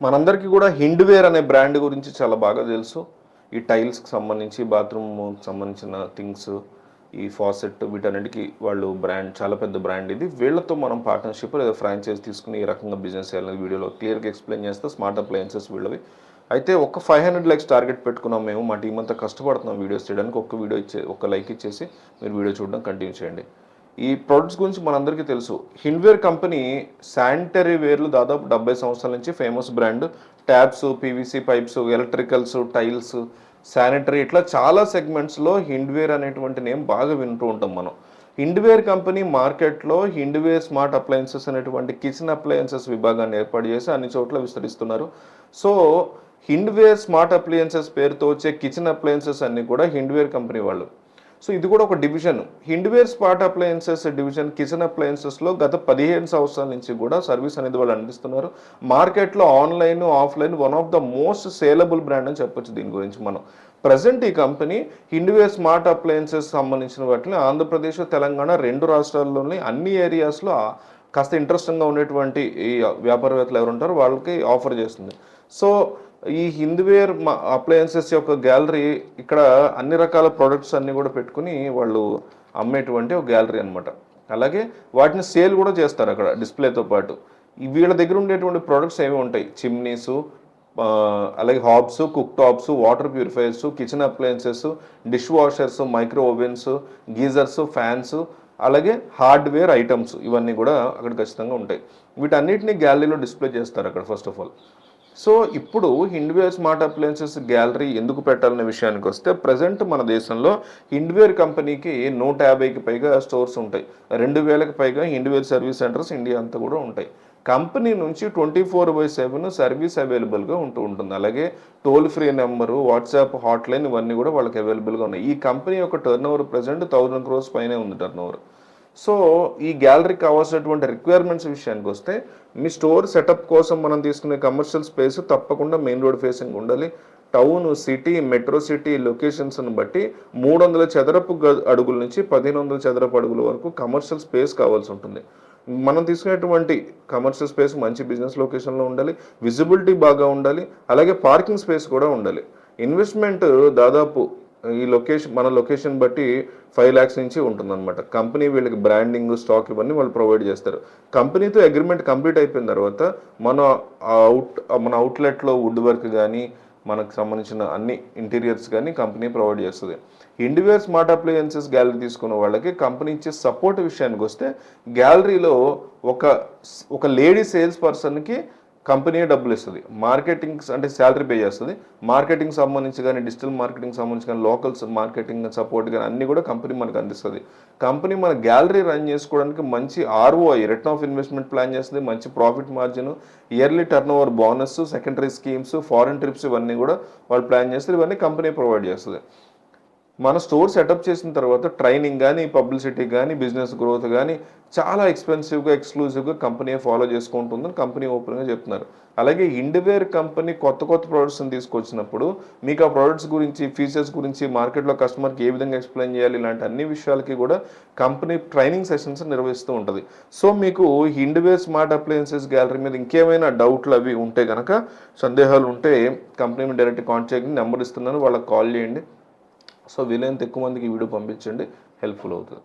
మనందరికీ కూడా హిండ్వేర్ అనే బ్రాండ్ గురించి చాలా బాగా తెలుసు. ఈ టైల్స్‌కి సంబంధించి, బాత్రూమ్‌కి సంబంధించిన థింగ్స్, ఈ ఫాసెట్ వీటన్నిటికి వాళ్ళు బ్రాండ్ చాలా పెద్ద బ్రాండ్ ఇది. వీళ్ళతో మనం పార్ట్నర్‌షిప్ లేదా ఫ్రాంచైజ్ తీసుకొని ఏ రకంగా బిజినెస్ చేయాలని వీడియోలో క్లియర్‌గా ఎక్స్‌ప్లెయిన్ చేస్తా. స్మార్ట్ అప్లయెన్సెస్ వీళ్ళవి. అయితే ఒక 500 లైక్స్ టార్గెట్ పెట్టుకున్నాం మేము. మా టీమ్ అంతా కష్టపడుతున్నాం వీడియోస్ చేయడానికి. ఒక లైక్ ఇచ్చేసి మీరు వీడియో చూడడం కంటిన్యూ చేయండి. ఈ ప్రొడక్ట్స్ గురించి మనందరికీ తెలుసు. హిండ్వేర్ కంపెనీ శానిటరీ వేర్లు దాదాపు 70 సంవత్సరాల నుంచి famous brand. Taps, PVC pipes, electricals, tiles, sanitary ఇట్లా చాలా సెగ్మెంట్స్‌లో హిండ్వేర్ అనేటువంటి నేమ్ బాగా వింటూ ఉంటాం మనం. హిండ్వేర్ కంపెనీ మార్కెట్లో హిండ్వేర్ స్మార్ట్ అప్లయెన్సెస్ అనేటువంటి కిచెన్ అప్లయెన్సెస్ విభాగాన్ని ఏర్పాటు చేసి అన్ని చోట్ల విస్తరిస్తున్నారు. సో, హిండ్వేర్ స్మార్ట్ అప్లయెన్సెస్ పేరుతో వచ్చే కిచెన్ అప్లయెన్సెస్ అన్నీ కూడా హిండ్వేర్ కంపెనీ వాళ్ళు. సో ఇది కూడా ఒక division. Hindware smart appliances division kitchen అప్లయెన్సెస్లో గత 15 సంవత్సరాల నుంచి కూడా సర్వీస్ అనేది వాళ్ళు అందిస్తున్నారు. మార్కెట్లో online, offline one of the most saleable brand అని చెప్పొచ్చు దీని గురించి మనం. ప్రజెంట్ ఈ కంపెనీ హిండ్వేర్ స్మార్ట్ అప్లయెన్సెస్ సంబంధించిన వాటిని ఆంధ్రప్రదేశ్, తెలంగాణ 2 రాష్ట్రాల్లోని అన్ని ఏరియాస్లో కాస్త ఇంట్రెస్టింగ్గా ఉండేటువంటి ఈ వ్యాపారవేత్తలు ఎవరు ఉంటారో వాళ్ళకి ఆఫర్ చేస్తుంది. సో ఈ హింద్వేర్ అప్లయన్సెస్ యొక్క గ్యాలరీ ఇక్కడ అన్ని రకాల ప్రొడక్ట్స్ అన్నీ కూడా పెట్టుకుని వాళ్ళు అమ్మేటువంటి ఒక గ్యాలరీ అనమాట. అలాగే వాటిని సేల్ కూడా చేస్తారు అక్కడ డిస్ప్లేతో పాటు. వీళ్ళ దగ్గర ఉండేటువంటి ప్రొడక్ట్స్ ఏమి ఉంటాయి, చిమ్నీసు, అలాగే hobs, cook tops, water purifiers, kitchen appliances, dish washers, micro ovens, geysers, fans, అలాగే హార్డ్వేర్ ఐటమ్స్ ఇవన్నీ కూడా అక్కడ ఖచ్చితంగా ఉంటాయి. వీటన్నిటిని గ్యాలరీలో డిస్ప్లే చేస్తారు అక్కడ ఫస్ట్ ఆఫ్ ఆల్. సో ఇప్పుడు హిండ్వేర్ స్మార్ట్ అప్లయన్సెస్ గ్యాలరీ ఎందుకు పెట్టాలనే విషయానికి వస్తే, ప్రజెంట్ మన దేశంలో హిండ్వేర్ కంపెనీకి 150కి పైగా స్టోర్స్ ఉంటాయి. 2000కి పైగా హిండ్వేర్ సర్వీస్ సెంటర్స్ ఇండియా అంతా కూడా ఉంటాయి. కంపెనీ నుంచి 24/7 సర్వీస్ అవైలబుల్గా ఉంటుంది. అలాగే toll free number, WhatsApp hotline ఇవన్నీ కూడా వాళ్ళకి అవైలబుల్గా ఉన్నాయి. ఈ కంపెనీ యొక్క టర్న్ ప్రజెంట్ 1000 crores పైనే ఉంది టర్న్. సో ఈ గ్యాలరీకి కావాల్సినటువంటి రిక్వైర్మెంట్స్ విషయానికి వస్తే, మీ స్టోర్ సెటప్ కోసం మనం తీసుకునే కమర్షియల్ స్పేస్ తప్పకుండా మెయిన్ రోడ్ ఫేసింగ్ ఉండాలి. టౌన్, సిటీ, మెట్రో సిటీ లొకేషన్స్ని బట్టి 300 చదరపు అడుగుల నుంచి 1500 చదరపు అడుగుల వరకు కమర్షియల్ స్పేస్ కావాల్సి ఉంటుంది. మనం తీసుకునేటువంటి కమర్షియల్ స్పేస్ మంచి బిజినెస్ లొకేషన్లో ఉండాలి, విజిబిలిటీ బాగా ఉండాలి, అలాగే పార్కింగ్ స్పేస్ కూడా ఉండాలి. ఇన్వెస్ట్మెంట్ దాదాపు ఈ మన లొకేషన్ బట్టి 5 lakhs నుంచి ఉంటుందన్నమాట. కంపెనీ వీళ్ళకి బ్రాండింగ్, స్టాక్ ఇవన్నీ వాళ్ళు ప్రొవైడ్ చేస్తారు. కంపెనీతో అగ్రిమెంట్ కంప్లీట్ అయిపోయిన తర్వాత మన అవుట్లెట్లో వుడ్ వర్క్ కానీ, మనకు సంబంధించిన అన్ని ఇంటీరియర్స్ కానీ కంపెనీ ప్రొవైడ్ చేస్తుంది. హిండ్వేర్ స్మార్ట్ అప్లయన్సెస్ గ్యాలరీ తీసుకున్న వాళ్ళకి కంపెనీ ఇచ్చే సపోర్ట్ విషయానికి వస్తే, గ్యాలరీలో ఒక లేడీ సేల్స్ పర్సన్కి కంపెనీ డబ్బులు ఇస్తుంది. మార్కెటింగ్ అంటే శాలరీ పే చేస్తుంది. మార్కెటింగ్ సంబంధించి కానీ, డిజిటల్ మార్కెటింగ్ సంబంధించి కానీ, లోకల్ మార్కెటింగ్ సపోర్ట్ కానీ అన్నీ కూడా కంపెనీ మనకు అందిస్తుంది. కంపెనీ మన గ్యాలరీ రన్ చేసుకోవడానికి మంచి ROI, return of investment plan చేస్తుంది. మంచి profit margin, yearly turn bonus, secondary schemes, foreign trips ఇవన్నీ కూడా వాళ్ళు ప్లాన్ చేస్తారు. ఇవన్నీ కంపెనీ ప్రొవైడ్ చేస్తుంది. మన స్టోర్ సెటప్ చేసిన తర్వాత ట్రైనింగ్ కానీ, పబ్లిసిటీ కానీ, బిజినెస్ గ్రోత్ కానీ చాలా ఎక్స్పెన్సివ్గా, ఎక్స్క్లూజివ్గా కంపెనీ ఫాలో చేసుకుంటుందని కంపెనీ ఓపెన్గా చెప్తున్నారు. అలాగే హిండ్వేర్ కంపెనీ కొత్త ప్రొడక్ట్స్ని తీసుకొచ్చినప్పుడు మీకు ఆ ప్రొడక్ట్స్ గురించి, ఫీచర్స్ గురించి, మార్కెట్లో కస్టమర్కి ఏ విధంగా ఎక్స్ప్లెయిన్ చేయాలి, ఇలాంటి అన్ని విషయాలకి కూడా కంపెనీ ట్రైనింగ్ సెషన్స్ నిర్వహిస్తూ ఉంటుంది. సో మీకు హిండ్వేర్ స్మార్ట్ అప్లయన్సెస్ గ్యాలరీ మీద ఇంకేమైనా డౌట్లు అవి ఉంటే కనుక, సందేహాలు ఉంటే కంపెనీ డైరెక్ట్ కాంటాక్ట్ చేయండి. నెంబర్ ఇస్తున్నాను, వాళ్ళకి కాల్ చేయండి. సో వీలైనంత ఎక్కువ మందికి ఈ వీడియో పంపించండి, హెల్ప్ఫుల్ అవుతుంది.